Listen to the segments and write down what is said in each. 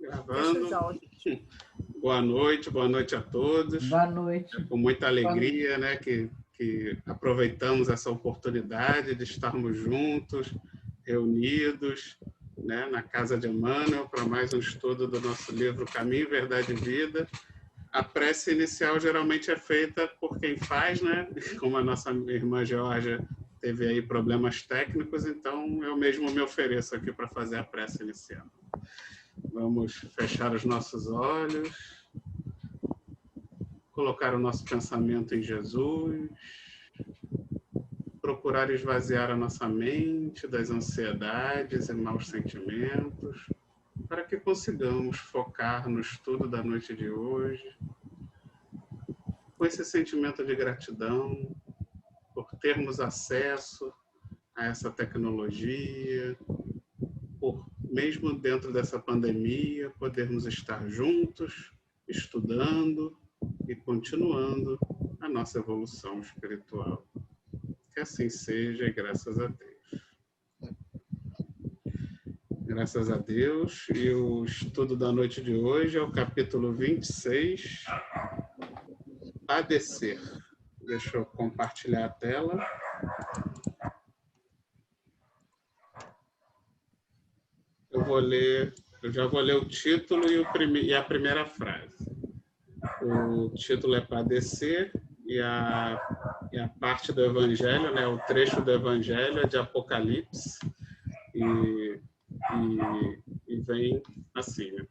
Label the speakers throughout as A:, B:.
A: Gravando. Boa noite a todos.
B: Boa noite.
A: É com muita alegria, né, que aproveitamos essa oportunidade de estarmos juntos, reunidos, né, na casa de Emmanuel para mais um estudo do nosso livro Caminho, Verdade e Vida. A prece inicial geralmente é feita por quem faz, né? Como a nossa irmã Georgia teve aí problemas técnicos, então eu mesmo me ofereço aqui para fazer a prece inicial. Vamos fechar os nossos olhos, colocar o nosso pensamento em Jesus, procurar esvaziar a nossa mente das ansiedades e maus sentimentos, para que consigamos focar no estudo da noite de hoje, com esse sentimento de gratidão por termos acesso a essa tecnologia, por, mesmo dentro dessa pandemia, podermos estar juntos, estudando e continuando a nossa evolução espiritual. Que assim seja, e graças a Deus. Graças a Deus. E o estudo da noite de hoje é o capítulo 26, Padecer. Deixa eu compartilhar a tela. Eu já vou ler o título e a primeira frase. O título é Padecer e a parte do Evangelho, né, o trecho do Evangelho é de Apocalipse e vem assim, né?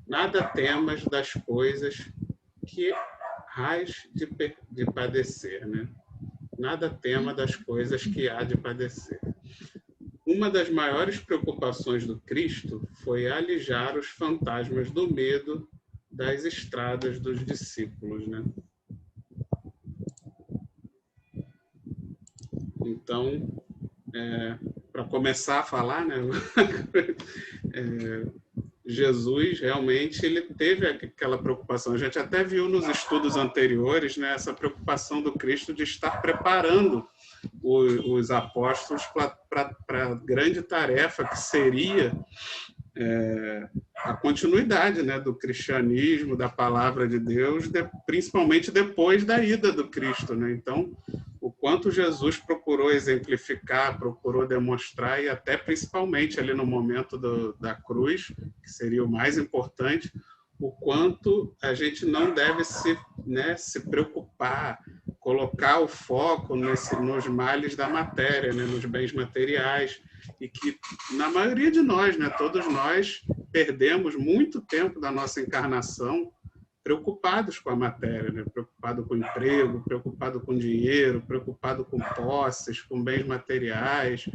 A: Nada temas das coisas que hás de padecer, né? Nada tema das coisas que há de padecer. Uma das maiores preocupações do Cristo foi alijar os fantasmas do medo das estradas dos discípulos, né? Então, para começar a falar, né? Jesus realmente ele teve aquela preocupação. A gente até viu nos estudos anteriores, né, essa preocupação do Cristo de estar preparando os apóstolos para a grande tarefa que seria a continuidade, né, do cristianismo, da palavra de Deus, principalmente depois da ida do Cristo, né? Então, o quanto Jesus procurou exemplificar, procurou demonstrar, e até principalmente ali no momento da cruz, que seria o mais importante, o quanto a gente não deve se preocupar, colocar o foco nos males da matéria, né, nos bens materiais, e que na maioria de nós, né, todos nós perdemos muito tempo da nossa encarnação preocupados com a matéria, né? Preocupado com o emprego, preocupado com dinheiro, preocupado com posses, com bens materiais,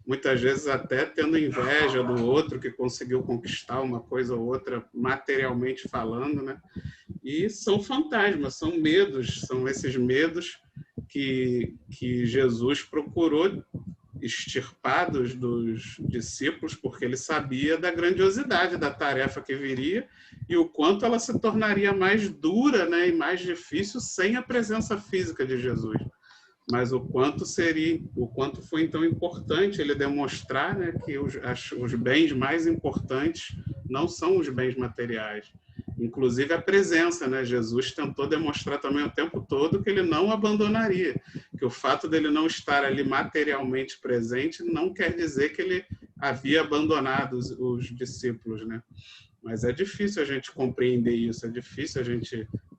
A: muitas vezes até tendo inveja do outro que conseguiu conquistar uma coisa ou outra materialmente falando, né? E são fantasmas, são medos, são esses medos que Jesus procurou extirpados dos discípulos, porque ele sabia da grandiosidade da tarefa que viria e o quanto ela se tornaria mais dura, né, e mais difícil sem a presença física de Jesus. Mas o quanto foi então importante ele demonstrar, né, que os bens mais importantes não são os bens materiais. Inclusive a presença, né? Jesus tentou demonstrar também o tempo todo que ele não abandonaria, que o fato dele não estar ali materialmente presente não quer dizer que ele havia abandonado os discípulos, né? Mas é difícil a gente compreender isso, é difícil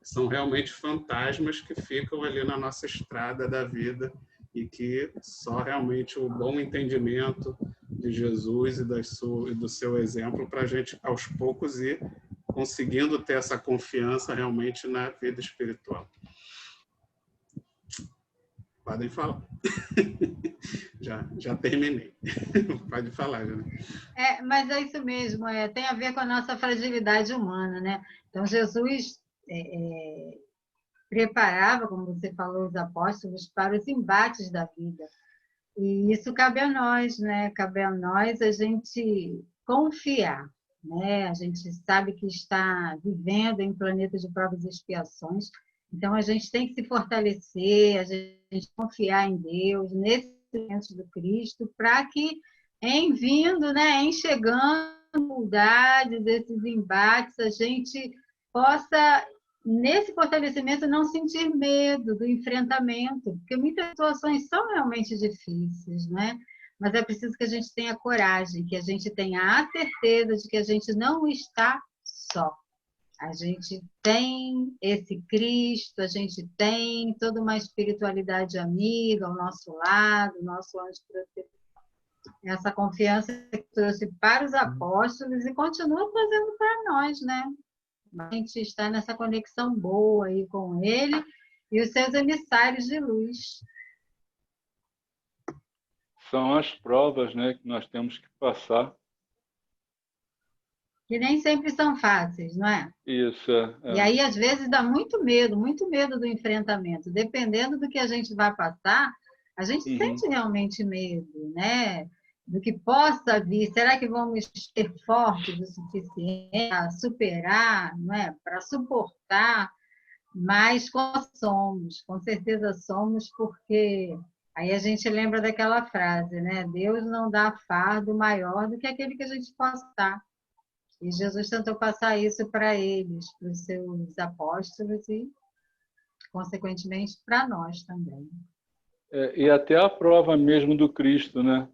A: são realmente fantasmas que ficam ali na nossa estrada da vida e que só realmente o bom entendimento de Jesus e do seu exemplo para a gente, aos poucos, ir conseguindo ter essa confiança realmente na vida espiritual. Podem falar. Já terminei. Pode falar, Jana.
C: Mas é isso mesmo, tem a ver com a nossa fragilidade humana, né? Então, Jesus preparava, como você falou, os apóstolos para os embates da vida. E isso cabe a nós, né? Cabe a nós a gente confiar, né? A gente sabe que está vivendo em um planeta de provas e expiações, então a gente tem que se fortalecer, a gente confiar em Deus, nesse momento do Cristo, para que em vindo, né, em chegando, dificuldades, esses embates, a gente possa, nesse fortalecimento, não sentir medo do enfrentamento, porque muitas situações são realmente difíceis, né? Mas é preciso que a gente tenha coragem, que a gente tenha a certeza de que a gente não está só. A gente tem esse Cristo, a gente tem toda uma espiritualidade amiga ao nosso lado, nosso anjo protetor. Essa confiança que trouxe para os apóstolos e continua trazendo para nós, né? A gente está nessa conexão boa aí com ele e os seus emissários de luz.
B: São as provas, né, que nós temos que passar.
C: Que nem sempre são fáceis, não é?
B: Isso,
C: E aí, às vezes, dá muito medo do enfrentamento. Dependendo do que a gente vai passar, a gente sente realmente medo, né? Do que possa vir. Será que vamos ser fortes o suficiente para superar, não é? Para suportar? Mas com certeza somos, porque aí a gente lembra daquela frase, né? Deus não dá fardo maior do que aquele que a gente possa dar. E Jesus tentou passar isso para eles, para os seus apóstolos e, consequentemente, para nós também.
B: E até a prova mesmo do Cristo, né?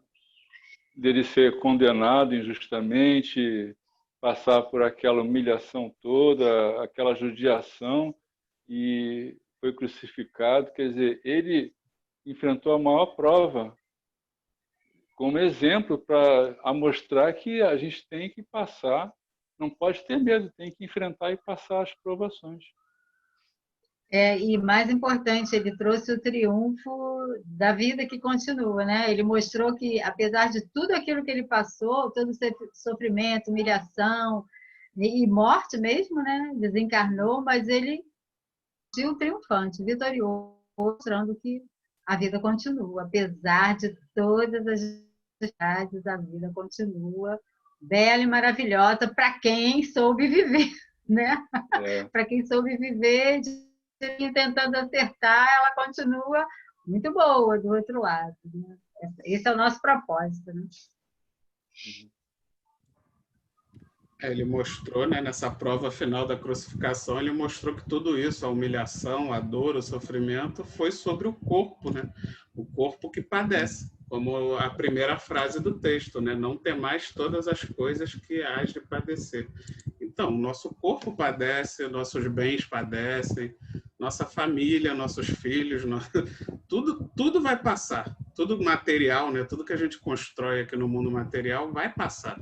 B: Dele ser condenado injustamente, passar por aquela humilhação toda, aquela judiação, e foi crucificado. Quer dizer, ele enfrentou a maior prova como exemplo para mostrar que a gente tem que passar, não pode ter medo, tem que enfrentar e passar as provações.
C: E mais importante, ele trouxe o triunfo da vida que continua, né? Ele mostrou que, apesar de tudo aquilo que ele passou, todo sofrimento, humilhação e morte mesmo, né? Desencarnou, mas ele saiu triunfante, vitorioso, mostrando que a vida continua, apesar de todas as dificuldades, a vida continua bela e maravilhosa para quem soube viver, né? Para quem soube viver, tentando acertar, ela continua muito boa do outro lado, né? Esse é o nosso propósito, né?
A: Ele mostrou, né, nessa prova final da crucificação, ele mostrou que tudo isso, a humilhação, a dor, o sofrimento, foi sobre o corpo, né? O corpo que padece, como a primeira frase do texto, né? Não temais todas as coisas que hás de padecer. Então, nosso corpo padece, nossos bens padecem, nossa família, nossos filhos, tudo vai passar. Tudo material, né? Tudo que a gente constrói aqui no mundo material vai passar.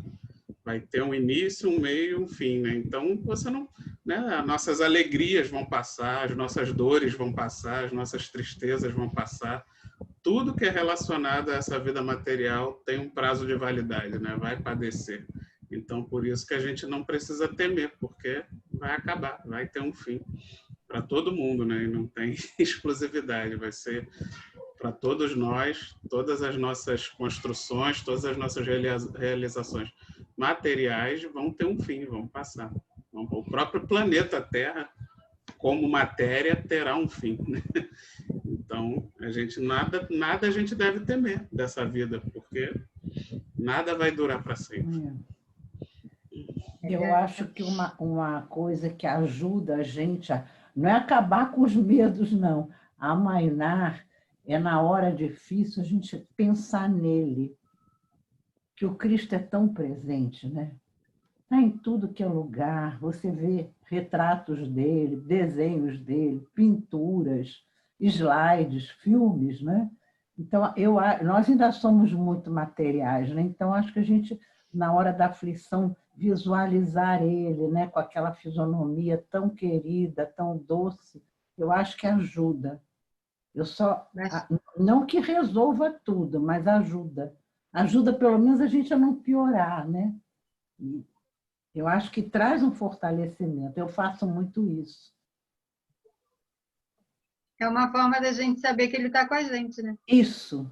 A: Vai ter um início, um meio, um fim, né? Então, você não, né? As nossas alegrias vão passar, as nossas dores vão passar, as nossas tristezas vão passar. Tudo que é relacionado a essa vida material tem um prazo de validade, né? Vai padecer. Então, por isso que a gente não precisa temer, porque vai acabar, vai ter um fim para todo mundo, né? E não tem exclusividade, vai ser para todos nós, todas as nossas construções, todas as nossas realizações materiais vão ter um fim, vão passar. O próprio planeta Terra, como matéria, terá um fim, né? Então, nada a gente deve temer dessa vida, porque nada vai durar para sempre.
D: Eu acho que uma coisa que ajuda a gente não é acabar com os medos, não. A amainar é, na hora difícil, a gente pensar nele, que o Cristo é tão presente, né? Está em tudo que é lugar, você vê retratos dele, desenhos dele, pinturas, slides, filmes, né? Então, nós ainda somos muito materiais, né? Então, acho que a gente, na hora da aflição, visualizar ele, né? Com aquela fisionomia tão querida, tão doce, eu acho que ajuda. Não que resolva tudo, mas ajuda. Ajuda, pelo menos, a gente a não piorar, né? Eu acho que traz um fortalecimento. Eu faço muito isso.
C: É uma forma da gente saber que ele está com a gente, né?
D: Isso.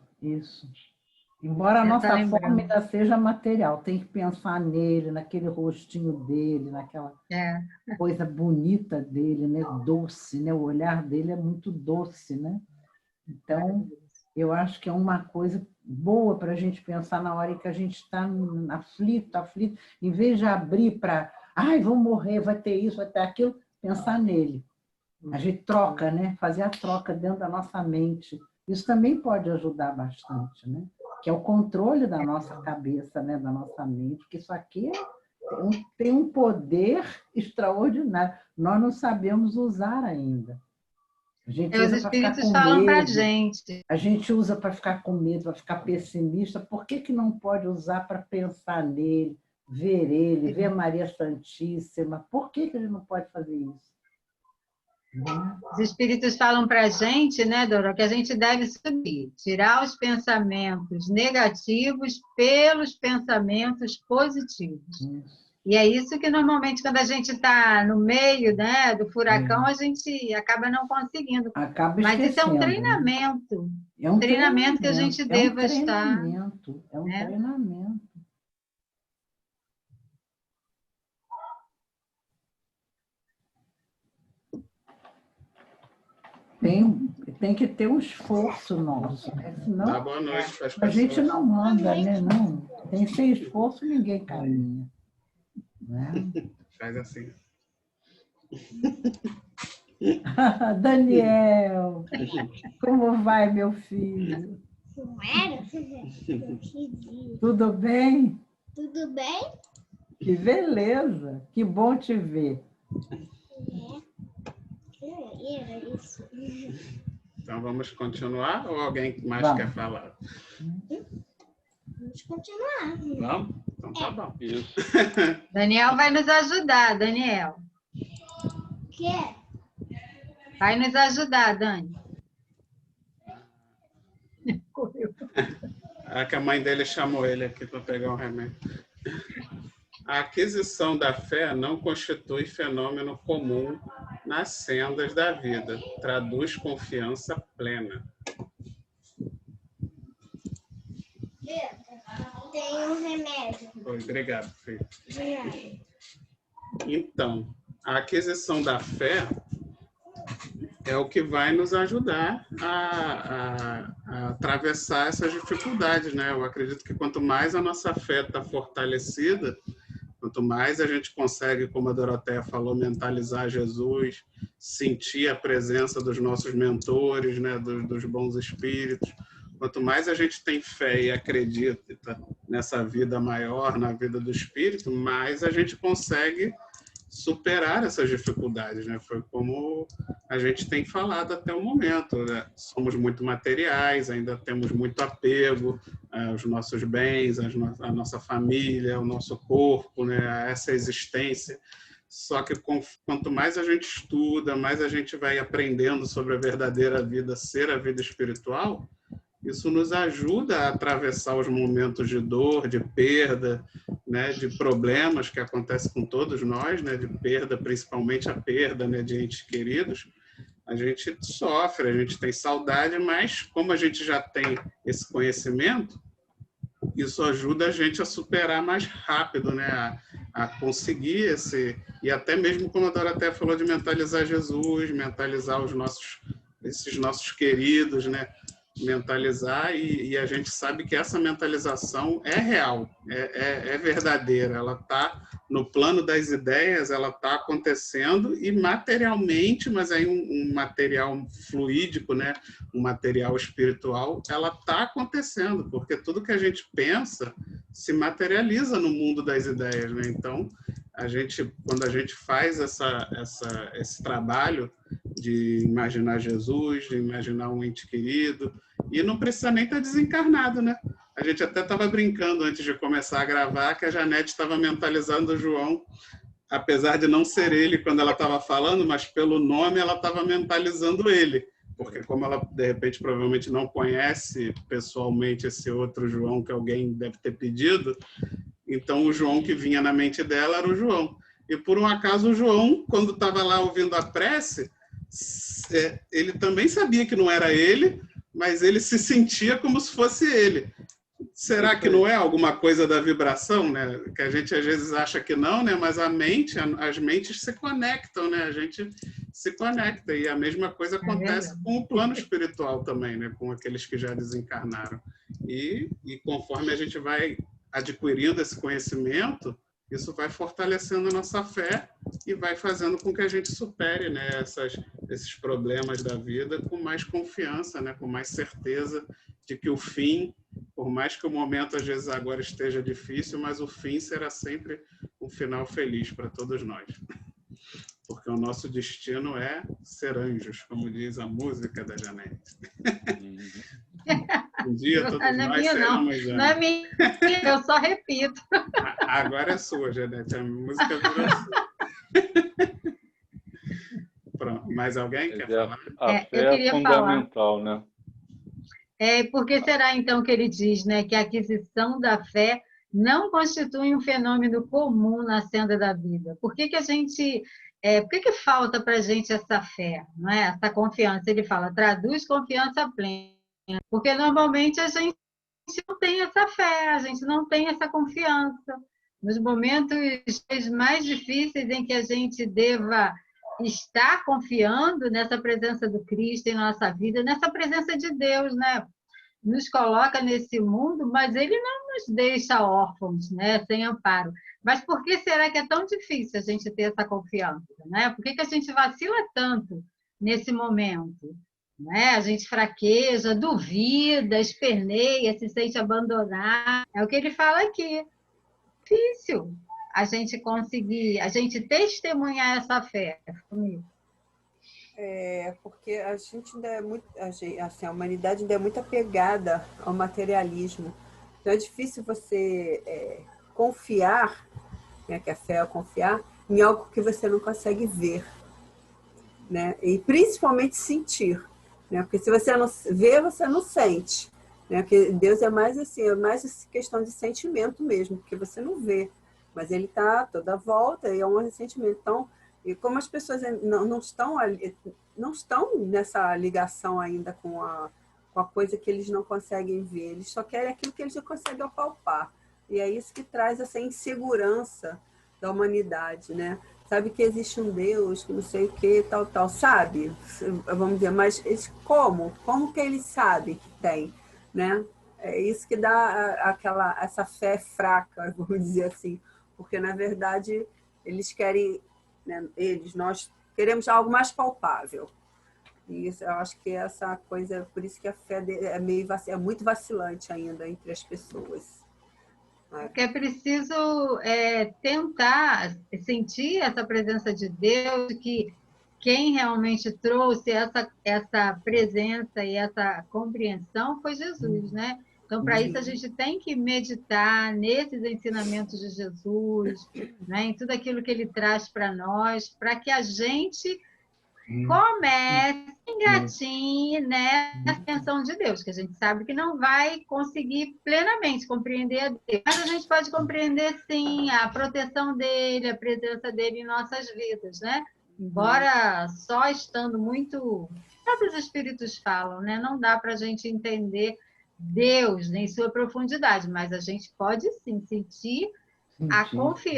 D: Embora a nossa forma ainda seja material, tem que pensar nele, naquele rostinho dele, naquela coisa bonita dele, né? Doce, né? O olhar dele é muito doce, né? Então, eu acho que é uma coisa boa para a gente pensar na hora em que a gente está aflito, em vez de abrir para, ai, vou morrer, vai ter isso, vai ter aquilo, pensar nele. A gente troca, né? Fazer a troca dentro da nossa mente. Isso também pode ajudar bastante, né? Que é o controle da nossa cabeça, né? Da nossa mente, porque isso aqui tem um poder extraordinário. Nós não sabemos usar ainda. A gente
C: Os
D: usa para ficar
C: espíritos
D: com
C: falam para a
D: medo.
C: gente.
D: A gente usa para ficar com medo, para ficar pessimista. Por que não pode usar para pensar nele, ver Maria Santíssima? Por que a gente não pode fazer isso?
C: Os espíritos falam para a gente, né, Dora, que a gente deve subir, tirar os pensamentos negativos pelos pensamentos positivos. E é isso que normalmente quando a gente está no meio, né, do furacão, a gente acaba não conseguindo. Mas isso é um treinamento.
D: Né? É um
C: treinamento que a gente deva estar.
D: É um treinamento. Tem que ter um esforço nosso, né? Senão
A: Dá boa noite para as pessoas.
D: A gente não anda, né? Não. Tem sem esforço, ninguém caminha. Né?
A: Faz assim.
D: Daniel, como vai, meu filho? Tudo bem?
E: Tudo bem?
D: Que beleza, que bom te ver.
E: Era isso.
A: Então vamos continuar ou alguém mais quer falar?
E: Vamos continuar.
A: Vamos? Então tá bom.
B: Isso.
C: Daniel vai nos ajudar, Daniel.
E: Quer?
C: Vai nos ajudar, Dani.
A: É que a mãe dele chamou ele aqui para pegar um remédio. A aquisição da fé não constitui fenômeno comum nas sendas da vida. Traduz confiança plena.
E: Tem um remédio.
A: Obrigado, filho.
E: Obrigada.
A: Então, a aquisição da fé é o que vai nos ajudar a atravessar essas dificuldades, né? Eu acredito que quanto mais a nossa fé está fortalecida, quanto mais a gente consegue, como a Doroteia falou, mentalizar Jesus, sentir a presença dos nossos mentores, né? dos bons espíritos, quanto mais a gente tem fé e acredita nessa vida maior, na vida do espírito, mais a gente consegue superar essas dificuldades, né? Foi como a gente tem falado até o momento, né? Somos muito materiais, ainda temos muito apego aos nossos bens, à nossa família, ao nosso corpo, né? A essa existência. Só que quanto mais a gente estuda, mais a gente vai aprendendo sobre a verdadeira vida, ser a vida espiritual, isso nos ajuda a atravessar os momentos de dor, de perda, né, de problemas que acontecem com todos nós, né, de perda, principalmente a perda, né, de entes queridos. A gente sofre, a gente tem saudade, mas como a gente já tem esse conhecimento, isso ajuda a gente a superar mais rápido, né, a conseguir esse... E até mesmo, como a Doroteia falou, de mentalizar Jesus, mentalizar esses nossos queridos, né, mentalizar, e a gente sabe que essa mentalização é real, é verdadeira, ela está no plano das ideias, ela está acontecendo e materialmente, mas aí um material fluídico, né? Um material espiritual, ela está acontecendo, porque tudo que a gente pensa se materializa no mundo das ideias, né? Então, quando a gente faz esse trabalho de imaginar Jesus, de imaginar um ente querido, e não precisa nem estar desencarnado, né? A gente até estava brincando antes de começar a gravar que a Janete estava mentalizando o João, apesar de não ser ele quando ela estava falando, mas pelo nome ela estava mentalizando ele, porque como ela, de repente, provavelmente não conhece pessoalmente esse outro João que alguém deve ter pedido, então o João que vinha na mente dela era o João. E por um acaso o João, quando estava lá ouvindo a prece, ele também sabia que não era ele, mas ele se sentia como se fosse ele. Será que não é alguma coisa da vibração, né? Que a gente às vezes acha que não, né? Mas as mentes se conectam, né? A gente se conecta. E a mesma coisa acontece com o plano espiritual também, né? Com aqueles que já desencarnaram. E conforme a gente vai adquirindo esse conhecimento, isso vai fortalecendo a nossa fé e vai fazendo com que a gente supere, né, esses problemas da vida com mais confiança, né, com mais certeza de que o fim, por mais que o momento às vezes agora esteja difícil, mas o fim será sempre um final feliz para todos nós. Porque o nosso destino é ser anjos, como diz a música da Janete. Um dia todos nós seremos anjos.
C: Não é minha, eu só repito.
A: Agora é sua, Janete, a música virou sua. Pronto, mais alguém quer falar?
B: A fé é fundamental, né?
C: Por que será então que ele diz, né, que a aquisição da fé não constitui um fenômeno comum na senda da vida? Por que a gente... por que falta para a gente essa fé, não é? Essa confiança? Ele fala, traduz confiança plena. Porque normalmente a gente não tem essa fé, a gente não tem essa confiança. Nos momentos mais difíceis em que a gente deva estar confiando nessa presença do Cristo em nossa vida, nessa presença de Deus, né? Nos coloca nesse mundo, mas Ele não nos deixa órfãos, né? Sem amparo. Mas por que será que é tão difícil a gente ter essa confiança, né? Por que a gente vacila tanto nesse momento? Né? A gente fraqueja, duvida, esperneia, se sente abandonado. É o que ele fala aqui. Difícil a gente conseguir, a gente testemunhar essa fé.
F: Porque a gente ainda é muito, assim, a humanidade ainda é muito apegada ao materialismo. Então é difícil você confiar, né, que a fé é confiar, em algo que você não consegue ver, né? E principalmente sentir. Né? Porque se você não vê, você não sente. Né? Porque Deus é mais assim, é mais questão de sentimento mesmo, porque você não vê. Mas Ele está toda a volta e é um sentimento. Então, e como as pessoas não estão nessa ligação ainda com a coisa que eles não conseguem ver, eles só querem aquilo que eles não conseguem apalpar. E é isso que traz essa insegurança da humanidade, né? Sabe que existe um Deus, que não sei o que, tal, sabe? Vamos dizer, mas como? Como que ele sabe que tem, né? É isso que dá essa fé fraca, vamos dizer assim. Porque, na verdade, eles querem, né, nós queremos algo mais palpável. E isso, eu acho que essa coisa, por isso que a fé é muito vacilante ainda entre as pessoas.
C: Porque é preciso tentar sentir essa presença de Deus, que quem realmente trouxe essa presença e essa compreensão foi Jesus, né? Então, para isso, a gente tem que meditar nesses ensinamentos de Jesus, né? Em tudo aquilo que ele traz para nós, para que a gente comece engatinhe, né, a atenção de Deus, que a gente sabe que não vai conseguir plenamente compreender a Deus, mas a gente pode compreender sim a proteção dele, a presença dele em nossas vidas, né? Embora só estando muito, todos os espíritos falam, né? Não dá para a gente entender Deus em sua profundidade, mas a gente pode sim sentir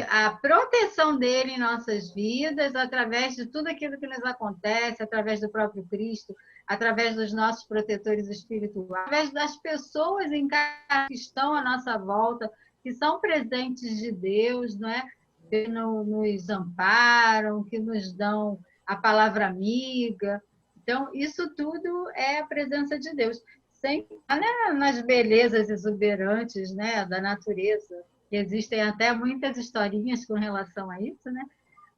C: a proteção dele em nossas vidas, através de tudo aquilo que nos acontece, através do próprio Cristo, através dos nossos protetores espirituais, através das pessoas em casa que estão à nossa volta, que são presentes de Deus, não é? Que nos amparam, que nos dão a palavra amiga. Então, isso tudo é a presença de Deus. Sem, né, nas belezas exuberantes, né, da natureza. Existem até muitas historinhas com relação a isso, né?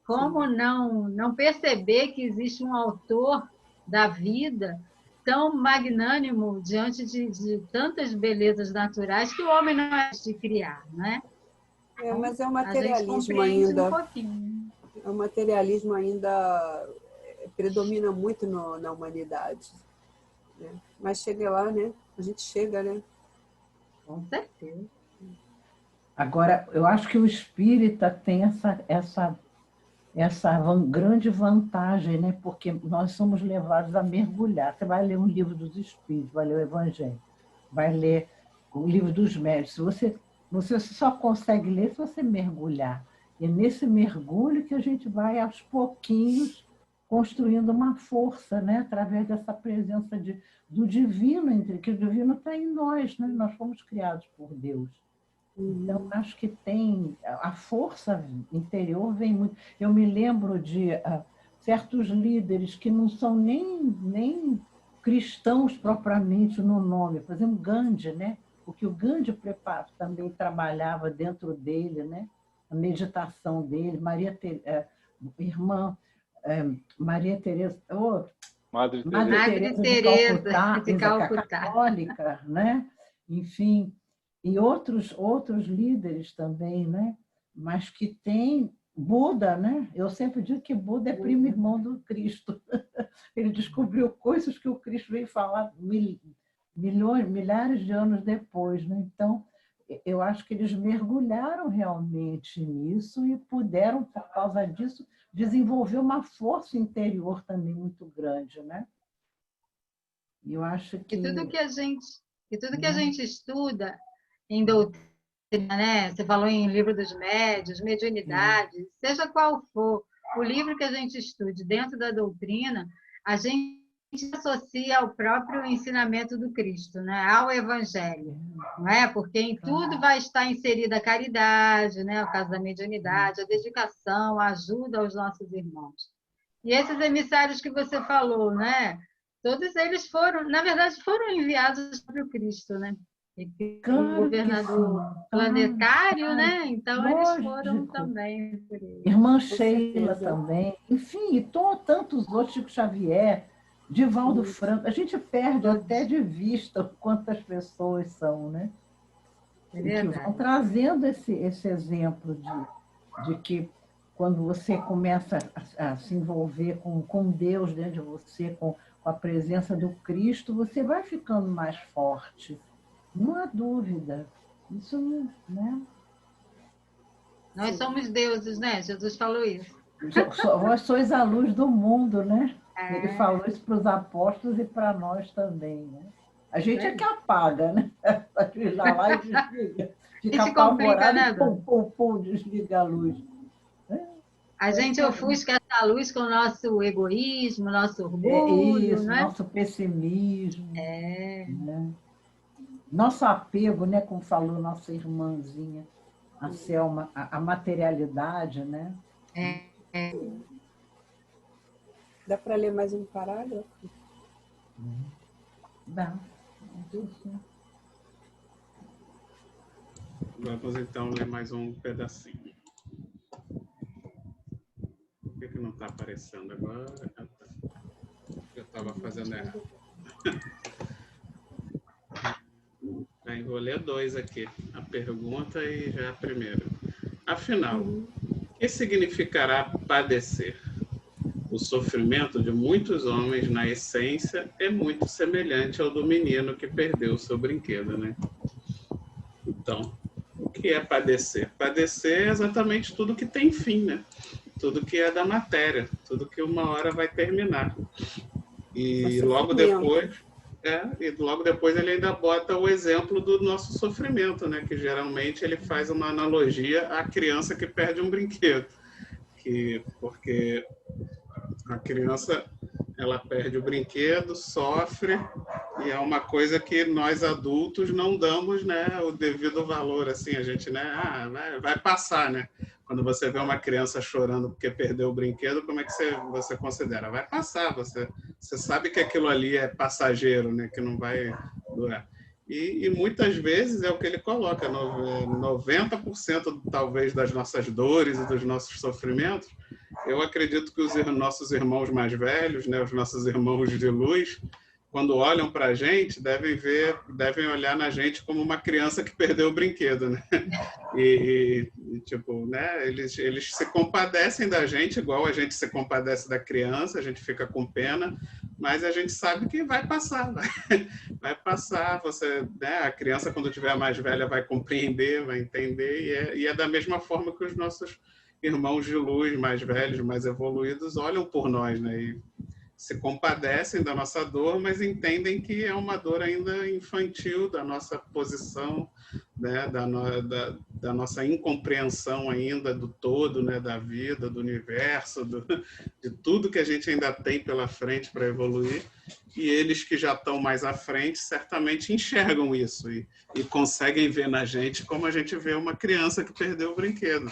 C: Como não perceber que existe um autor da vida tão magnânimo diante de tantas belezas naturais que o homem não é de criar, né?
F: Mas é um materialismo ainda.
C: Um pouquinho.
F: O materialismo ainda predomina muito na humanidade. Né? Mas chega lá, né? A gente chega, né?
C: Com certeza.
D: Agora, eu acho que o espírita tem essa grande vantagem, né? Porque nós somos levados a mergulhar. Você vai ler um livro dos Espíritos, vai ler o Evangelho, vai ler o livro dos Médiuns. Você só consegue ler se você mergulhar. E é nesse mergulho que a gente vai, aos pouquinhos, construindo uma força, né? Através dessa presença do divino, que o divino está em nós, né? Nós fomos criados por Deus. Então, acho que tem a força interior vem muito. Eu me lembro de certos líderes que não são nem cristãos propriamente no nome, por exemplo, Gandhi, né? Porque o Gandhi também trabalhava dentro dele, né? A meditação dele, irmã Maria Teresa,
B: Madre
D: Madre Teresa de Calcutá, católica, né? Enfim, e outros líderes também, né? Mas que tem Buda, né? Eu sempre digo que Buda é primo irmão do Cristo. Ele descobriu coisas que o Cristo veio falar milhares de anos depois, né? Então, eu acho que eles mergulharam realmente nisso e puderam, por causa disso, desenvolver uma força interior também muito grande, né? E eu acho que...
C: E tudo que a gente estuda em doutrina, né? Você falou em livro dos médios, mediunidade, seja qual for o livro que a gente estude dentro da doutrina, a gente associa ao próprio ensinamento do Cristo, né? Ao Evangelho, não é? Porque em tudo vai estar inserida a caridade, né? O caso da mediunidade, a dedicação, a ajuda aos nossos irmãos. E esses emissários que você falou, né? Todos eles foram, na verdade, foram enviados pelo Cristo, né?
D: Claro,
C: o governador planetário, né? Então
D: lógico.
C: Eles foram também por ele.
D: Irmã Sheila também, enfim, e tantos outros, Chico Xavier, Divaldo Franco. A gente perde até de vista quantas pessoas são, né? E que vão trazendo esse exemplo de que quando você começa a se envolver com Deus dentro de você, com a presença do Cristo, você vai ficando mais forte. Não há dúvida. Isso não, né?
C: Nós somos deuses, né? Jesus falou isso.
D: Vós sois a luz do mundo, né? Ele falou isso para os apóstolos e para nós também, né? A gente é que apaga, né? Lá vai e desliga. Fica apavorado e pum, desliga a luz.
C: A gente ofusca essa luz com o nosso egoísmo, nosso orgulho,
D: isso,
C: né?
D: Nosso pessimismo. Né? Nosso apego, né? Como falou nossa irmãzinha, a Selma, a materialidade, né?
F: Dá para ler mais um parágrafo?
D: Dá.
A: Vamos então ler mais um pedacinho. Por que não está aparecendo agora? Eu estava fazendo errado. Vou ler dois aqui, a pergunta e já a primeira. Afinal, o que significará padecer? O sofrimento de muitos homens, na essência, é muito semelhante ao do menino que perdeu o seu brinquedo, né? Então, o que é padecer? Padecer é exatamente tudo que tem fim, né? Tudo que é da matéria, tudo que uma hora vai terminar. E logo depois ele ainda bota o exemplo do nosso sofrimento, né? Que geralmente ele faz uma analogia à criança que perde um brinquedo. Porque a criança, ela perde o brinquedo, sofre, e é uma coisa que nós adultos não damos, né, o devido valor, assim, a gente, né, vai passar, né? Quando você vê uma criança chorando porque perdeu o brinquedo, como é que você considera? Vai passar, você sabe que aquilo ali é passageiro, né, que não vai durar. E muitas vezes é o que ele coloca, 90% talvez das nossas dores e dos nossos sofrimentos, eu acredito que os nossos irmãos mais velhos, né, os nossos irmãos de luz, quando olham para a gente, devem olhar na gente como uma criança que perdeu o brinquedo, né? Tipo, né, eles se compadecem da gente, igual a gente se compadece da criança, a gente fica com pena, mas a gente sabe que vai passar, vai passar. Você, né, a criança, quando tiver mais velha, vai compreender, vai entender, e é da mesma forma que os nossos irmãos de luz mais velhos, mais evoluídos, olham por nós, né? E se compadecem da nossa dor, mas entendem que é uma dor ainda infantil da nossa posição, né, da nossa incompreensão ainda do todo, né, da vida, do universo, de tudo que a gente ainda tem pela frente para evoluir. E eles que já estão mais à frente certamente enxergam isso e conseguem ver na gente como a gente vê uma criança que perdeu o brinquedo.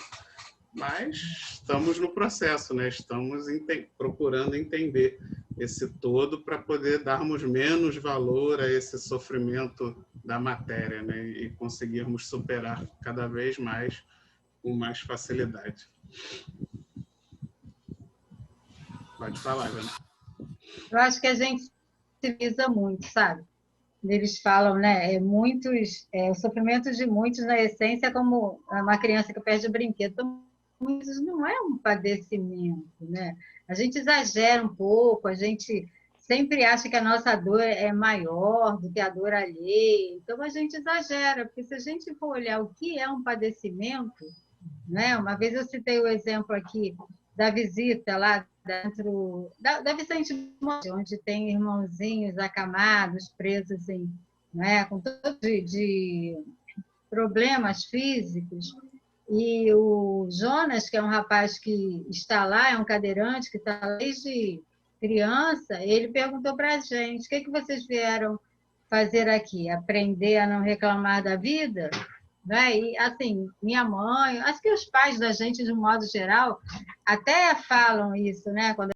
A: Mas estamos no processo, né? Estamos procurando entender esse todo para poder darmos menos valor a esse sofrimento da matéria, né? E conseguirmos superar cada vez mais com mais facilidade. Pode falar, Jana.
C: Eu acho que a gente se visa muito, sabe? Eles falam, né? O sofrimento de muitos, na essência, é como uma criança que perde o brinquedo. Então, muitos não é um padecimento, né? A gente exagera um pouco, a gente sempre acha que a nossa dor é maior do que a dor alheia. Então, a gente exagera, porque se a gente for olhar o que é um padecimento, né? Uma vez eu citei o exemplo aqui da visita lá dentro da Vicente Monte, onde tem irmãozinhos acamados, presos né, com todo de problemas físicos. E o Jonas, que é um rapaz que está lá, é um cadeirante que está lá desde criança, ele perguntou para a gente: o que vocês vieram fazer aqui? Aprender a não reclamar da vida? Né? E, assim, minha mãe, acho que os pais da gente, de um modo geral, até falam isso, né? Quando